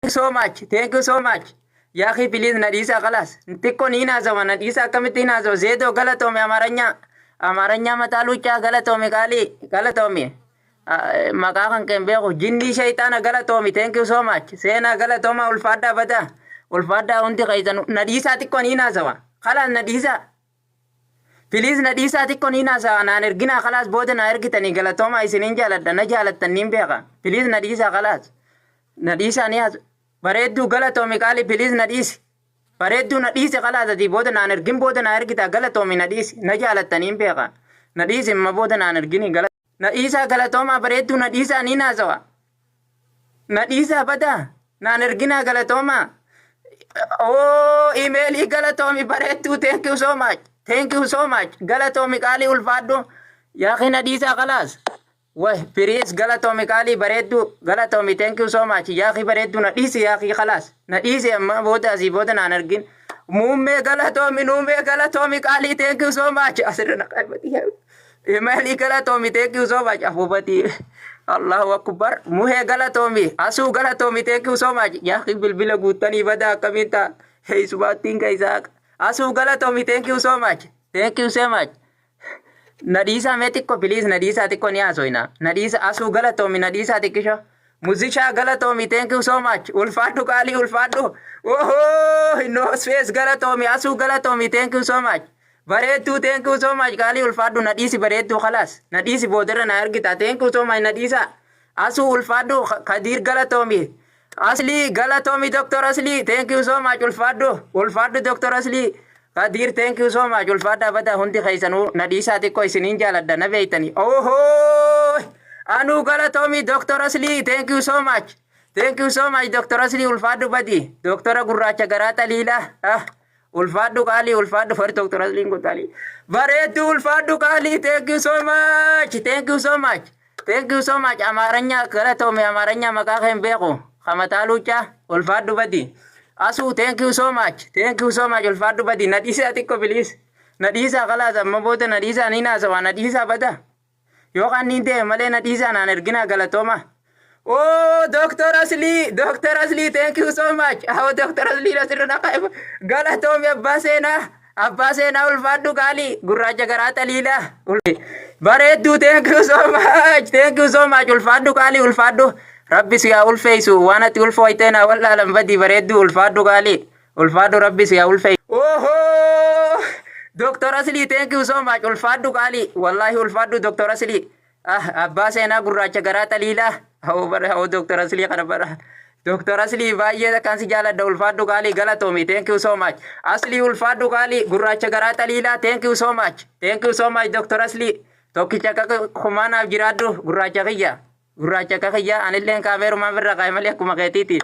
so much. Thank you so much. Ya akhi please nadisa kalas. Tikko ni nazawa nadisa kamiti nazawa zedo galatome amaranya matalucha galatome kali galatome. Makakan kembeko jinni shaitana galatome. Thank you so much. Sena galatoma ulfada bada. Ulfada unti kaizanu nadisa tikko ni nazawa. Kalas nadisa. Please nadisa tikko ni nazawa na ergina kalas boda na ergitani galatoma isinin jaladda na jalattan nimbeka. Please nadisa kalas. Nadisa ni bareedduu galatoomi qaali biliis na dhiisi bareedduu na dhiisi qalaatati booda naan ergin booda na ergita galatoomi na dhiisi na jaalattaniin beeka na dhiisi imma booda naan ergini na dhiisaa galatoomaa bareedduu na dhiisaa ni naasawa na dhiisaa bada naan erginaa galatoomaa imeelii galatoomi bareedduu thank you so much galatoomi qaali ulfaadhu yaaqi na dhiisaa qalaas wah please galatomi kali bareedu galatomi thank you so much ya akhi bareedu na dhisi ya akhi khalas na dhisi amma boda asi boda na nargin mumme galatomi kali thank you so much asirna qaibati imali galatomi thank you so much afubati Allahu akbar muhe galatomi asu galatomi thank you so much ya akhi bilbila gutani bada kamita hey subatin kaisak asu galatomi thank you so much Nadisa metiko please nadisa tiko ni asoina nadisa asu galatomi nadisa tikisho muzisha galatomi thank you so much ulfadu kali ulfadu no space galatomi asu galatomi thank you so much bareedu thank you so much kali ulfadu nadisi bareedu khalas nadisi bodera na argita thank you so much nadisa asu ulfadu kadir galatomi asli galatomi doctor asli thank you so much ulfadu doctor asli Kadir thank you so much ulfada bada hundi khaisanu nadisa tikko isinin jaladda na beitani anu galatomi Dr. Asli thank you so much Dr. Asli ulfadu badi Dr. Gurracha garata lila ulfadu kali ulfadu for Dr. Asli ngotali baredu ulfadu kali thank you so much amaranya galatomi amaranya makakhem beko khamatalucha ulfadu badi Asu thank you so much ulfadu badi nadisa tikko please nadisa khalas amma boda nadisa nina sawa nadisa bada yo kan ninte male nadisa na ergina galatoma Dr. Asli thank you so much Dr. Asli nasirna qaib galatoma abbasena ulfadu kali gurraja garata lila baredu thank you so much ulfadu kali ulfadu Rabbi siya ulfeisu wanati ulfoitena wala lambadi baredu ulfadu kali ulfadu Rabbi siya ulfei Dr. Asli thank you so much ulfadu kali wallahi ulfadu Dr. Asli abbasena gurracha garata lila Dr. Asli kana bara Dr. Asli baay'ee kan si jaaladha ulfadu kali galatomi thank you so much Asli ulfadu kali gurracha garata lila thank you so much Dr. Asli tokkicha ka khumana jiradu gurracha kiyya Gurracha kakaya anilleen kaameeru maan birra qaaymalee akkuma keetiiti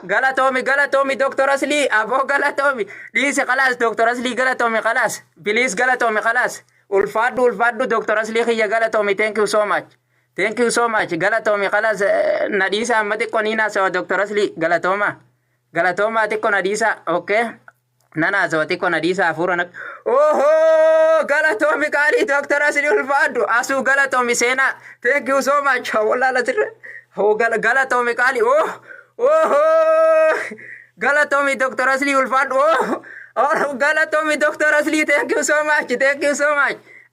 galatomi Dr. Asli abo galatomi dhiise khalaas Dr. Asli galatomi khalaas please galatomi khalaas ulfadu Dr. Asli khiyya galatomi thank you so much galatomi khalaas nadisa amma xiqqoo ni naasawa Dr. Asli galatoma xiqqoo nadisa okay nana zawati ko nadisa afura galatomi kali Dr. Asli ulfadu asu galatomi sena thank you so much wala la sir galatomi kali galatomi Dr. Asli ulfadu galatomi Dr. Asli thank you so much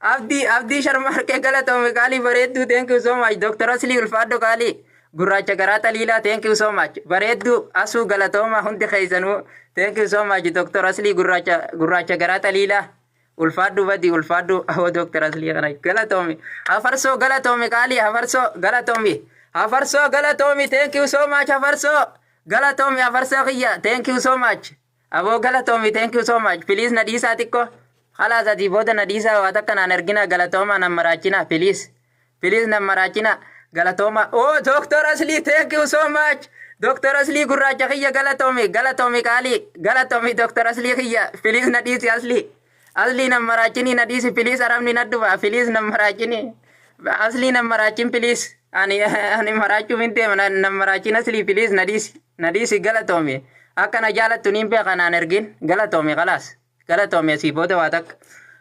abdi sharmar ke galatomi kali baredu thank you so much Dr. Asli ulfadu kali gurracha garata lila thank you so much baredu asu galatoma hundi khaisanu thank you so much Dr. Asli gurracha garata lila ulfadu badi ulfadu Dr. Asli kana galatomi afarso galatomi kali afarso galatomi thank you so much galatomi afarso khiyya thank you so much abo galatomi thank you so much please nadisa tikko khalas adi boda nadisa watakana nergina galatoma namarachina please namarachina galatoma Dr. Asli thank you so much Dr. Asli gurracha khiyya galatomi kali galatomi Dr. Asli khiyya please nadisi asli namarachini nadisi please aramni nadduba please namarachini asli namarachin please ani marachu minte namarachin asli please nadisi galatomi akana jalatu nimbe kana nergin galatomi khalas galatomi si boda watak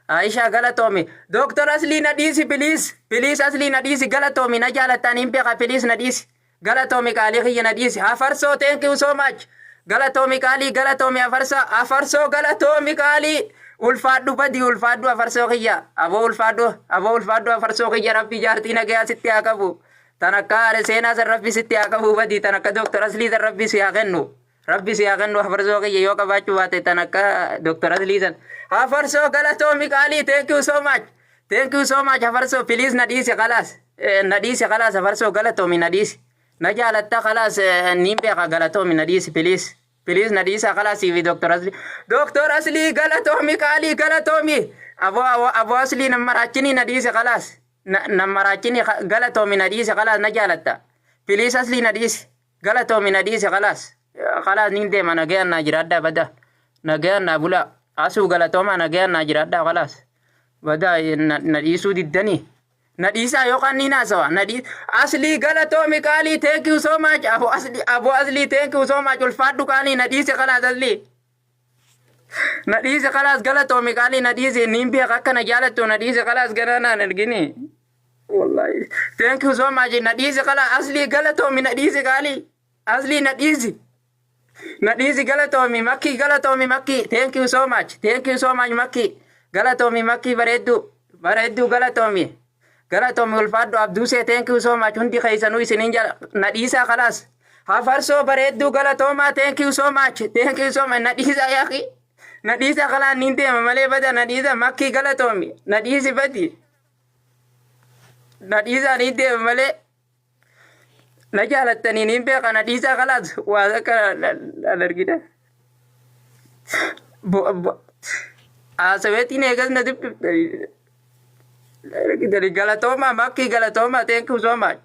Aisha galatomi Dr. Asli nadisi please asli nadisi galatomi na jalatan nimbe ka please nadisi galatoomi qaalii kiyya na dhiisi. Afarsoo thank you so much. Galatoomi qaalii galatoomi afarsoo galatoomi qaalii. Ulfaadhu badii ulfaadhu afarsoo kiyya. Aboo ulfaadhu afarsoo kiyya rabbi jaartii nagayaa sitti haa qabu. Tan akka haadha seenaa san rabbi sitti haa qabu badii tan akka Dooktor Aslii san rabbi si haa kennu. Rabbi si haa kennu afarsoo kiyya yoo qabaachuu baate tan akka Dooktor Aslii san. Afarsoo galatoomi qaalii thank you so much. Thank you so much afarsoo please na dhiisi khalaas. Na dhiisi khalaas afarsoo galatoomi na dhiisi. Na jaalatta khalaas niin beeka galatoomi na dhiisi please. Please na dhiisa khalaas fi Dooktor Aslii. Dooktor Aslii galatoomi qaalii galatoomi. Aboo Aslii nammaraachini na dhiisi khalaas. Nammaraachini galatoomi na dhiisi khalaas na jaalatta. Please Aslii na dhiisi. Galatoomi na dhiisi khalaas. Khalaas niin deema nagayaan naa jiraadhaa bada. Nagayaan naa bula. Asuu galatooma nagayaan naa jiraadhaa khalaas. Bada na dhiisuu diddanii. Na dhiisaa yookaan niin haasawa. Aslii galatoomi qaalii thank you so much. Aboo Aslii thank you so much. Ulfaadhu qaalii na dhiisi khalaas Aslii. Na dhiisi khalaas galatoomi qaalii na dhiisi. Niin beeka akka na jaalattu na dhiisi khalaas garanaan argini. Wallahi. Thank you so much. Na dhiisi khalaas Aslii galatoomi na dhiisi qaalii. Aslii na dhiisi. Na dhiisi galatoomi makki galatoomi makki. Thank you so much. Thank you so much makki. Galatoomi makki bareeddu galatoomi. Galatoomi ulfaadhu abduusee thank you so much. Hundi keessanuu isiniin jala na dhiisaa khalaas. Afarsoo bareeddu galatoomaa thank you so much. Thank you so much. Na dhiisaa yaaqi. Na dhiisaa khalaas niin deema malee bada na dhiisaa makki galatoomi. Na dhiisi badi. Na dhiisaa niin deema malee. Na jaalattanii niin beeka na dhiisaa khalaas. Waa akka alargida. Asaweetiin eegas na dibdibdanii. Dari galatooma makki galatooma thank you so much.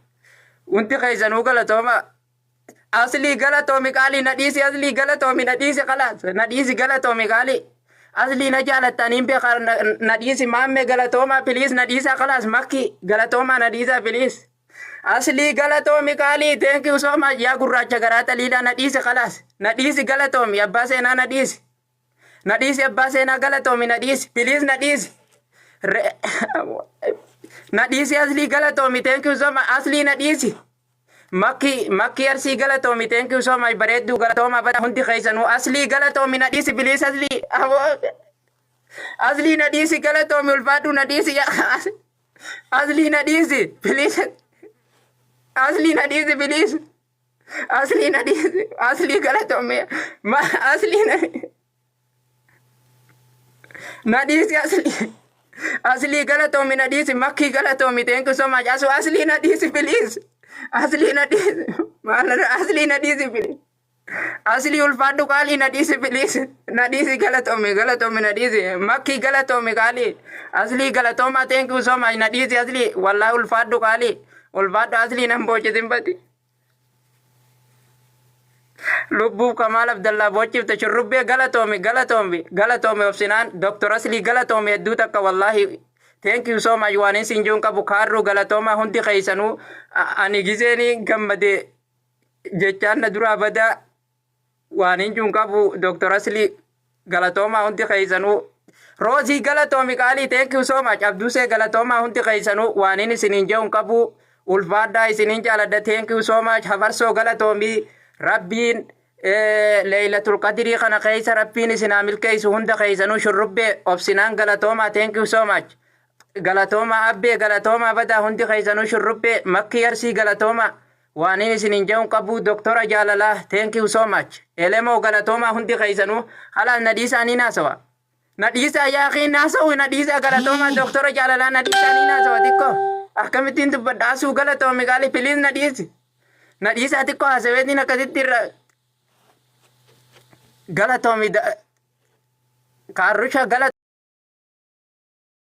Unti keessanuu galatooma. Aslii galatoomi qaalii na dhiisi Aslii galatoomi na dhiisi khalaas. Na dhiisi galatoomi qaalii. Aslii na jaalattaniin beeka na dhiisi maammee galatooma please na dhiisaa khalaas makki galatooma na dhiisaa please. Aslii galatoomi qaalii thank you so much. Yaa gurraacha garaa taliilaa na dhiisi khalaas. Na dhiisi galatoomi abbaa seenaa na dhiisi. Na dhiisi abbaa seenaa galatoomi na dhiisi please na dhiisi. Na dhiisi Aslii galatoomi thank you so much. Aslii na dhiisi. Makki arsii galatoomi thank you so much. Bareeddu galatooma bada hundi keessanuu. Aslii galatoomi na dhiisi please Aslii. Aslii na dhiisi galatoomi ulfaadhu na dhiisi. Aslii na dhiisi please. Aslii na dhiisi please. Aslii na dhiisi. Aslii galatoomi. Aslii na dhiisi Aslii. Aslii galatoomi na dhiisi makki galatoomi thank you so much. Aslii na dhiisi please. Aslii na dhiisi. Aslii na dhiisi please. Aslii ulfaadhu qaalii na dhiisi please. Na dhiisi galatoomi na dhiisi makki galatoomi qaalii. Aslii galatooma thank you so much. Na dhiisi Aslii wallahi ulfaadhu qaalii. Ulfaadhu Aslii nan boochisin badi. Lubbuuf Kamaal Abdallaa bochifte shurrubbee galatoomi obsinaan Dooktor Aslii galatoomi hedduu takka wallahi thank you so much. Waan isin jiruun qabu kaarruu galatooma hundi keessanuu ani gizeeni gammade jechaan na duraa badaa waan hin jiruun qabu Dooktor Aslii galatooma hundi keessanuu. Roozii galatoomi qaalii thank you so much. Abduusee galatooma hundi keessanuu waan isiniin jiruun qabu ulfaadhaa isiniin jaaladha thank you so much. Hafarsoo galatoomi. Rabbiin Laylatul Qadrii kana keessa rabbiin isinaa milkeessu hunda keessanuu shurrubbee obsinaan galatooma thank you so much. Galatooma abbee galatooma badaa hundi keessanuu shurrubbee makki arsii galatooma waan isiniin jiruun qabu Dooktora Jaalalaa thank you so much. Elemoo galatooma hundi keessanuu halaas na dhiisaa niin haasawa. Na dhiisaa yaaqii naasawu na dhiisaa galatooma Dooktora Jaalalaa na dhiisaa niin haasawa xiqqoo. Akkamittiin dubbadha asuu galatoomi qaalii please na dhiisi. Na dhiisaa xiqqoo haasaweetiin akkasitti irra galatoomi kaarrusha galatoomi.